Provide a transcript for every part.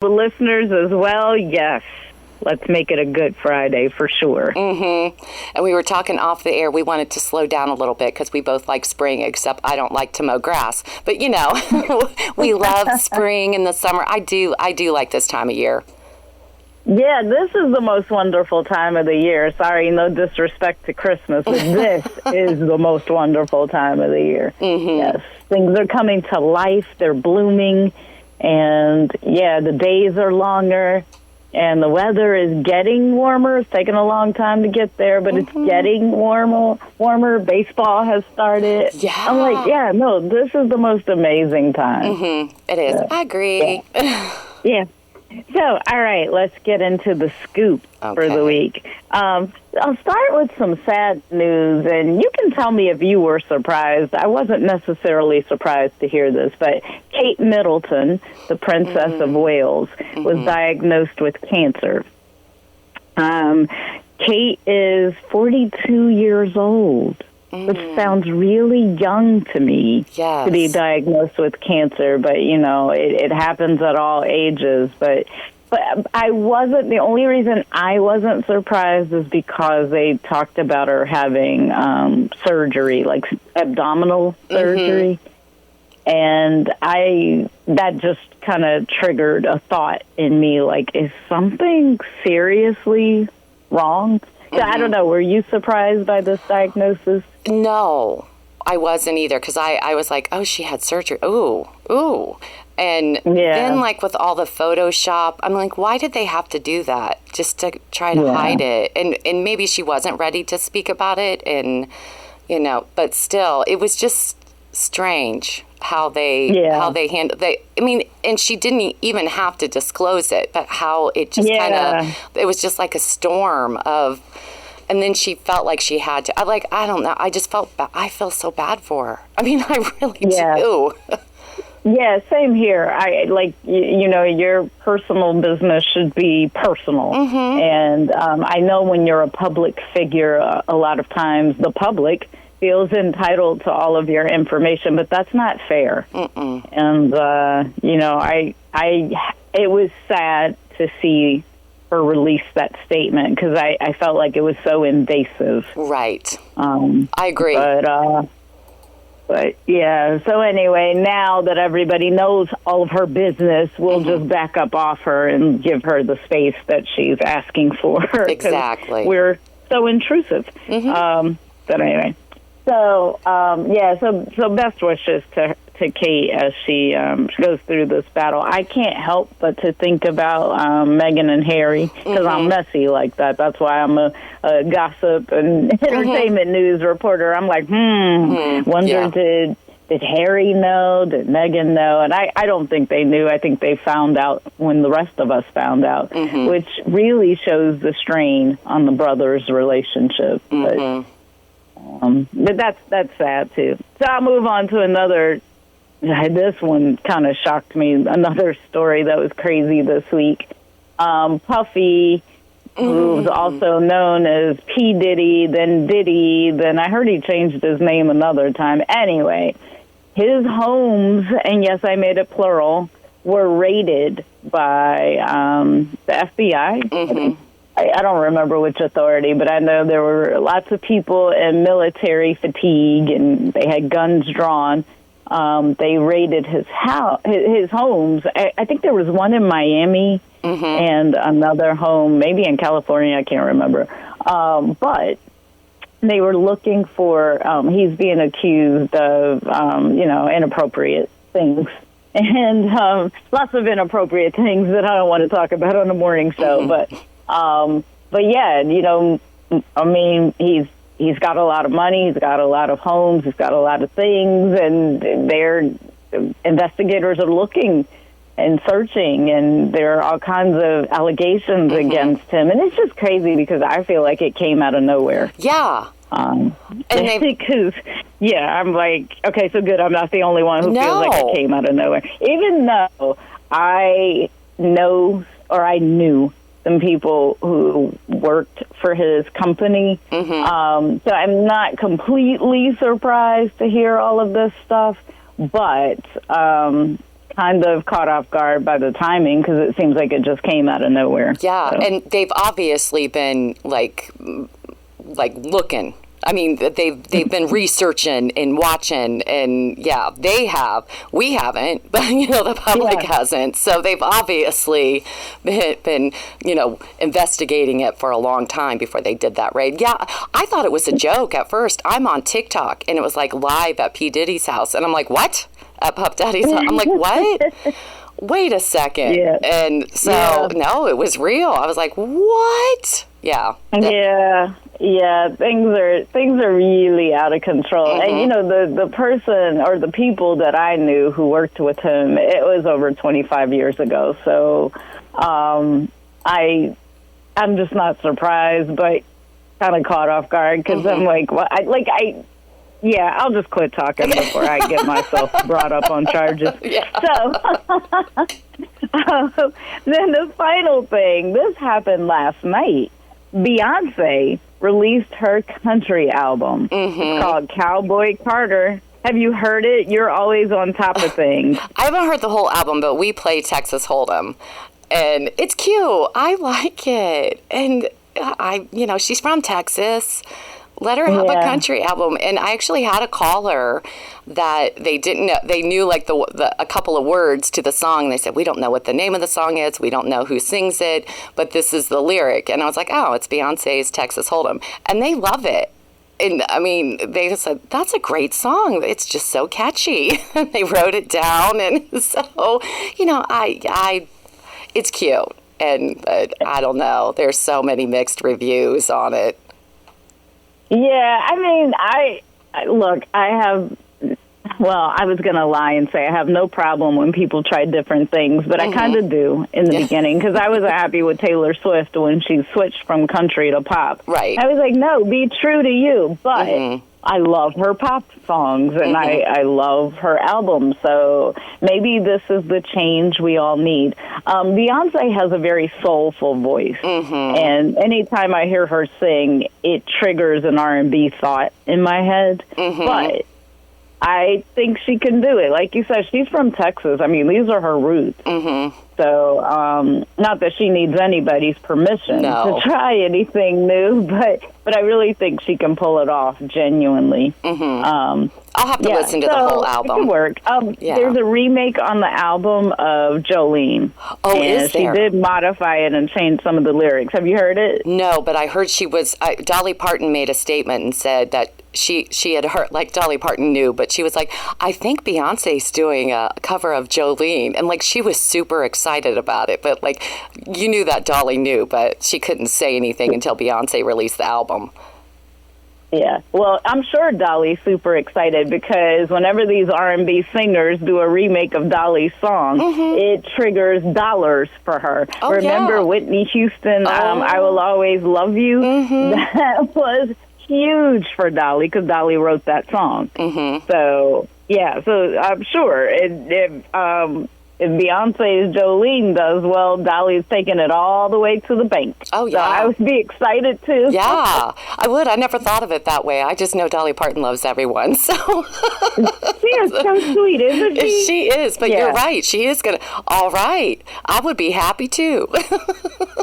the listeners as well, yes. Let's make it a good Friday for sure. Mm-hmm. And we were talking off the air. We wanted to slow down a little bit because we both like spring, except I don't like to mow grass. But, we love spring and the summer. I do like this time of year. Yeah, this is the most wonderful time of the year. Sorry, no disrespect to Christmas, but this is the most wonderful time of the year. Mm-hmm. Yes, things are coming to life. They're blooming. And, the days are longer. And the weather is getting warmer. It's taken a long time to get there, but it's getting warmer. Baseball has started. Yeah. I'm like, this is the most amazing time. Mm-hmm. It is. Yeah. I agree. Yeah. So, all right, let's get into the scoop for the week. I'll start with some sad news, and you can tell me if you were surprised. I wasn't necessarily surprised to hear this, but Kate Middleton, the Princess of Wales, was diagnosed with cancer. Kate is 42 years old, which sounds really young to me to be diagnosed with cancer. But, it happens at all ages. But I wasn't, the only reason I wasn't surprised is because they talked about her having surgery, like abdominal surgery. And that just kind of triggered a thought in me, like, is something seriously wrong? I don't know. Were you surprised by this diagnosis? No, I wasn't either, because I was like, oh, she had surgery. Ooh. And then, like, with all the Photoshop, I'm like, why did they have to do that? Just to try to hide it? And maybe she wasn't ready to speak about it, and, but still, it was just strange how they handled and she didn't even have to disclose it, but how it just it was just like a storm of, and then she felt like she had to, I don't know, I just felt I feel so bad for her. I mean, I really do. Yeah, same here. I like, your personal business should be personal. And I know when you're a public figure, a lot of times the public feels entitled to all of your information, but that's not fair. And, it was sad to see her release that statement because I felt like it was so invasive. Right. I agree. But so anyway, now that everybody knows all of her business, we'll just back up off her and give her the space that she's asking for. Exactly. We're so intrusive. But anyway. So, so best wishes to Kate as she goes through this battle. I can't help but to think about Meghan and Harry because I'm messy like that. That's why I'm a gossip and entertainment news reporter. I'm like, wonder did Harry know? Did Meghan know? And I don't think they knew. I think they found out when the rest of us found out, which really shows the strain on the brothers' relationship. But that's sad, too. So I'll move on to another. This one kind of shocked me. Another story that was crazy this week. Puffy, who's also known as P. Diddy, then Diddy, then I heard he changed his name another time. Anyway, his homes, and yes, I made it plural, were raided by the FBI. I don't remember which authority, but I know there were lots of people in military fatigue, and they had guns drawn. They raided his homes. I think there was one in Miami and another home, maybe in California. I can't remember. But they were looking for. He's being accused of, inappropriate things. And lots of inappropriate things that I don't want to talk about on the morning show, but yeah, I mean, he's got a lot of money, he's got a lot of homes, he's got a lot of things, and investigators are looking and searching, and there are all kinds of allegations against him, and it's just crazy because I feel like it came out of nowhere. Yeah. Because, I'm like, okay, so good, I'm not the only one who feels like it came out of nowhere. Even though I knew some people who worked for his company. So I'm not completely surprised to hear all of this stuff, but kind of caught off guard by the timing because it seems like it just came out of nowhere. Yeah, so. And they've obviously been like looking. I mean, they've been researching and watching, and yeah, they have. We haven't, but the public hasn't. So they've obviously been investigating it for a long time before they did that raid. Yeah, I thought it was a joke at first. I'm on TikTok, and it was like live at P. Diddy's house, and I'm like, what? At Puff Daddy's house? I'm like, what? Wait a second. Yeah. And so, no, it was real. I was like, what? Yeah. Yeah, things are really out of control. And the person or the people that I knew who worked with him, it was over 25 years ago. So I'm just not surprised, but kind of caught off guard because I'm like, well, I'll just quit talking before I get myself brought up on charges. Yeah. So then the final thing, this happened last night. Beyonce released her country album. It's called Cowboy Carter. Have you heard it? You're always on top of things. I haven't heard the whole album, but we play Texas Hold'em, and it's cute. I like it, and she's from Texas. Let her have a country album. And I actually had a caller that they didn't know. They knew like a couple of words to the song. They said, we don't know what the name of the song is. We don't know who sings it, but this is the lyric. And I was like, oh, it's Beyonce's Texas Hold'em. And they love it. And I mean, they just said, that's a great song. It's just so catchy. And they wrote it down. And so, it's cute. And I don't know. There's so many mixed reviews on it. Yeah, I mean, I was going to lie and say I have no problem when people try different things, but I kind of do in the beginning because I wasn't happy with Taylor Swift when she switched from country to pop. Right. I was like, no, be true to you, but I love her pop songs and I love her album, so maybe this is the change we all need. Beyonce has a very soulful voice, and anytime I hear her sing, it triggers an R&B thought in my head, but I think she can do it. Like you said, she's from Texas. I mean, these are her roots. So, not that she needs anybody's permission to try anything new, but I really think she can pull it off genuinely. I'll have to listen to the whole album. It could work. There's a remake on the album of Jolene. Oh, and is there? She did modify it and change some of the lyrics. Have you heard it? No, but I heard Dolly Parton made a statement and said that she had heard, like Dolly Parton knew, but she was like, I think Beyonce's doing a cover of Jolene. And like, she was super excited about it. But like, you knew that Dolly knew, but she couldn't say anything until Beyonce released the album. Yeah, well, I'm sure Dolly's super excited because whenever these R&B singers do a remake of Dolly's song, it triggers dollars for her. Oh, Remember Whitney Houston, I Will Always Love You? That was huge for Dolly because Dolly wrote that song. So, yeah, so I'm sure if Beyonce's Jolene does well, Dolly's taking it all the way to the bank. Oh, yeah. So I would be excited, too. Yeah, I would. I never thought of it that way. I just know Dolly Parton loves everyone, so. She is so sweet, isn't she? She is, but you're right. She is going to. All right. I would be happy, too.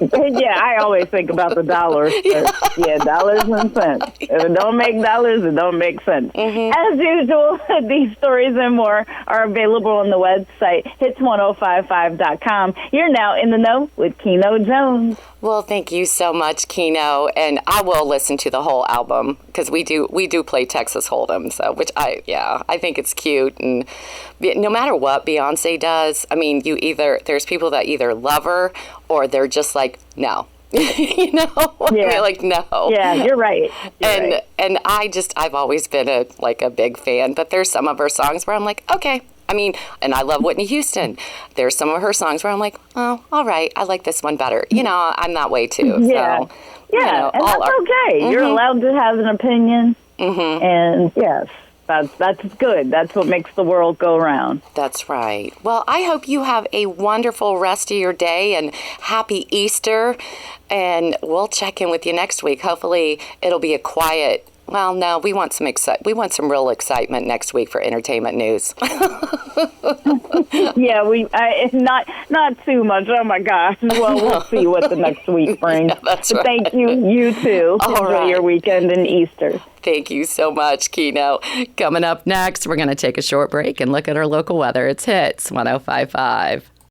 Yeah, I always think about the dollars. Yeah, dollars and cents. If it don't make dollars, it don't make sense. As usual, these stories and more are available on the website, hits1055.com. You're now in the know with Kino Jones. Well, thank you so much, Kino, and I will listen to the whole album because we do play Texas Hold'em, so I think it's cute, and no matter what Beyonce does, I mean, there's people that either love her or they're just like no. They're like no. Yeah, you're right. And I've always been a big fan, but there's some of her songs where I'm like, okay. I mean, and I love Whitney Houston. There's some of her songs where I'm like, oh, all right, I like this one better. I'm that way too. Yeah, so, and that's okay. You're allowed to have an opinion, and yes, that's good. That's what makes the world go round. That's right. Well, I hope you have a wonderful rest of your day and happy Easter, and we'll check in with you next week. Hopefully, it'll be a quiet Well, no, we want some real excitement next week for entertainment news. Yeah, not too much. Oh my gosh. Well, we'll see what the next week brings. Yeah, that's but right. Thank you. You too. Enjoy your weekend and Easter. Thank you so much, Kino. Coming up next, we're going to take a short break and look at our local weather. It's Hits 105.5.